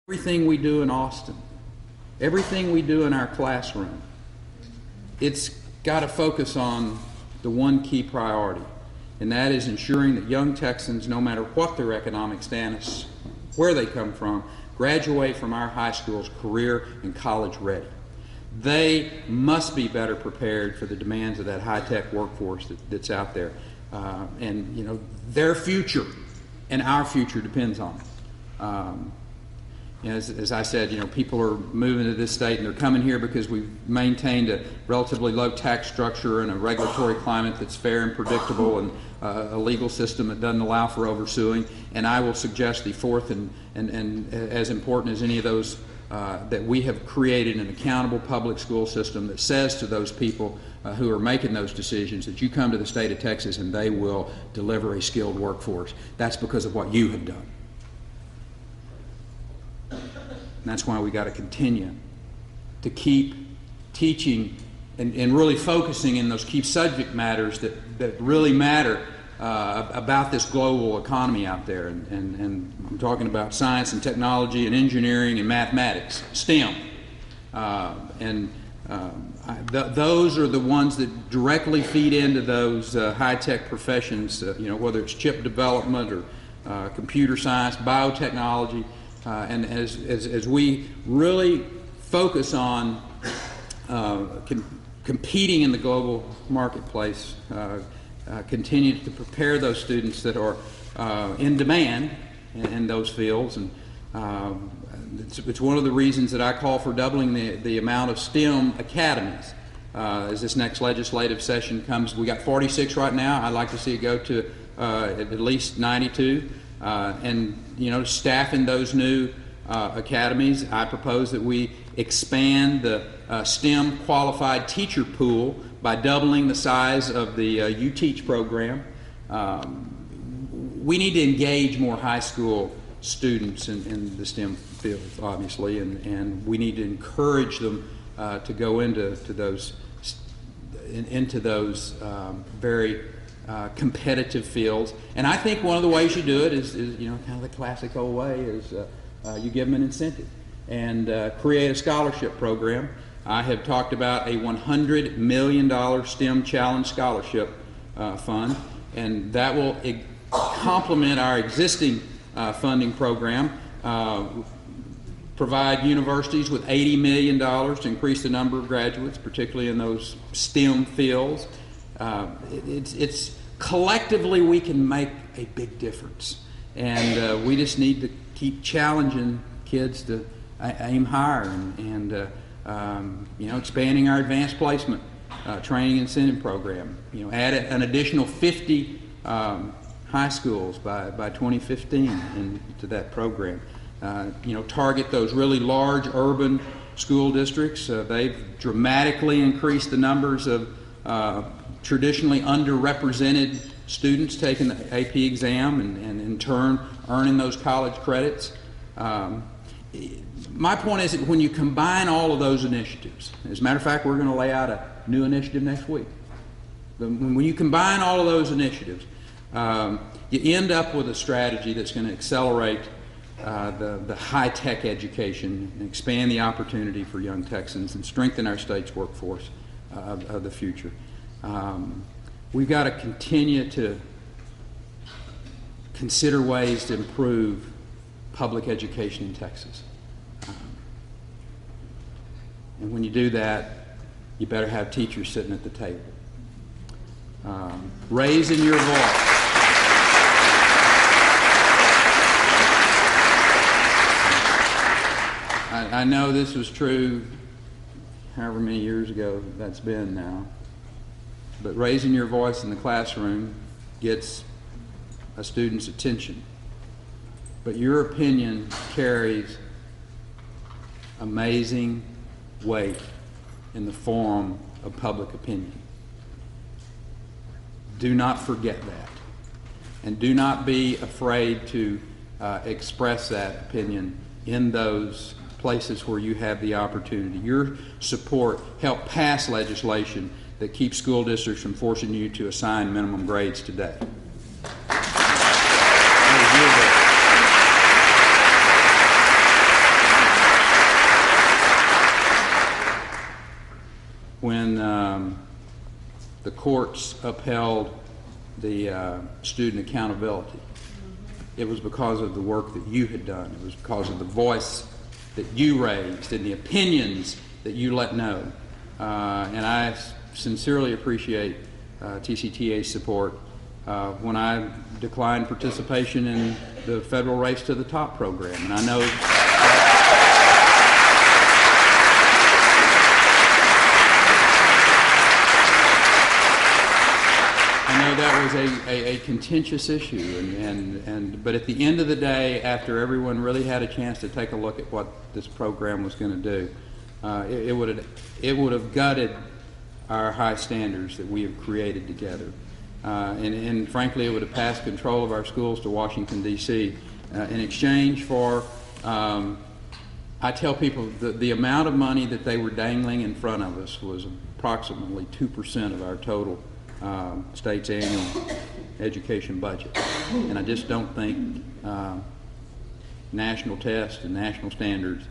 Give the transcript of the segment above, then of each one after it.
Everything we do in Austin, everything we do in our classroom, it's got to focus on the one key priority, and that is ensuring that young Texans, no matter what their economic status, where they come from, graduate from our high schools career and college ready. They must be better prepared for the demands of that high-tech workforce that's out there. And, you know, their future and our future depends on it. You know, as I said, you know, people are moving to this state and they're coming here because we've maintained a relatively low tax structure and a regulatory climate that's fair and predictable, and a legal system that doesn't allow for oversuing. And I will suggest the fourth and as important as any of those, that we have created an accountable public school system that says to those people who are making those decisions that you come to the state of Texas and they will deliver a skilled workforce. That's because of what you have done. And that's why we got to continue to keep teaching and really focusing in those key subject matters that really matter about this global economy out there. And I'm talking about science and technology and engineering and mathematics, STEM. Those are the ones that directly feed into those high-tech professions, you know, whether it's chip development or computer science, biotechnology. And as we really focus on competing in the global marketplace, continue to prepare those students that are in demand in those fields. And it's one of the reasons that I call for doubling the amount of STEM academies. As this next legislative session comes, we got 46 right now. I'd like to see it go to at least 92. And, you know, staffing those new academies, I propose that we expand the STEM qualified teacher pool by doubling the size of the U-Teach program. We need to engage more high school students in the STEM field, obviously, and we need to encourage them to go into those very competitive fields. And I think one of the ways you do it is you know, kind of the classic old way is you give them an incentive and create a scholarship program. I have talked about a $100 million STEM Challenge Scholarship Fund, and that will complement our existing funding program, provide universities with $80 million to increase the number of graduates, particularly in those STEM fields. It's collectively we can make a big difference, and we just need to keep challenging kids to aim higher and you know, expanding our advanced placement training incentive program. You know, add an additional 50 high schools by 2015 to that program. You know, target those really large urban school districts. They've dramatically increased the numbers of traditionally underrepresented students taking the AP exam and in turn earning those college credits. My point is that when you combine all of those initiatives, as a matter of fact, we're going to lay out a new initiative next week. When you combine all of those initiatives, you end up with a strategy that's going to accelerate the high-tech education and expand the opportunity for young Texans and strengthen our state's workforce of the future. We've got to continue to consider ways to improve public education in Texas. And when you do that, you better have teachers sitting at the table. Raising your voice. I know this was true however many years ago that's been now, but raising your voice in the classroom gets a student's attention. But your opinion carries amazing weight in the form of public opinion. Do not forget that. And do not be afraid to express that opinion in those places where you have the opportunity. Your support helped pass legislation that keeps school districts from forcing you to assign minimum grades today. when the courts upheld the student accountability. It was because of the work that you had done. It was because of the voice that you raised and the opinions that you let know. And I sincerely appreciate TCTA's support when I declined participation in the federal Race to the Top program. And I know that was a contentious issue, but at the end of the day, after everyone really had a chance to take a look at what this program was going to do, it would have gutted our high standards that we have created together, and frankly, it would have passed control of our schools to Washington, D.C. In exchange for, I tell people the amount of money that they were dangling in front of us was approximately 2% of our total state's annual education budget. And I just don't think national tests and national standards,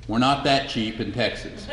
we're not that cheap in Texas.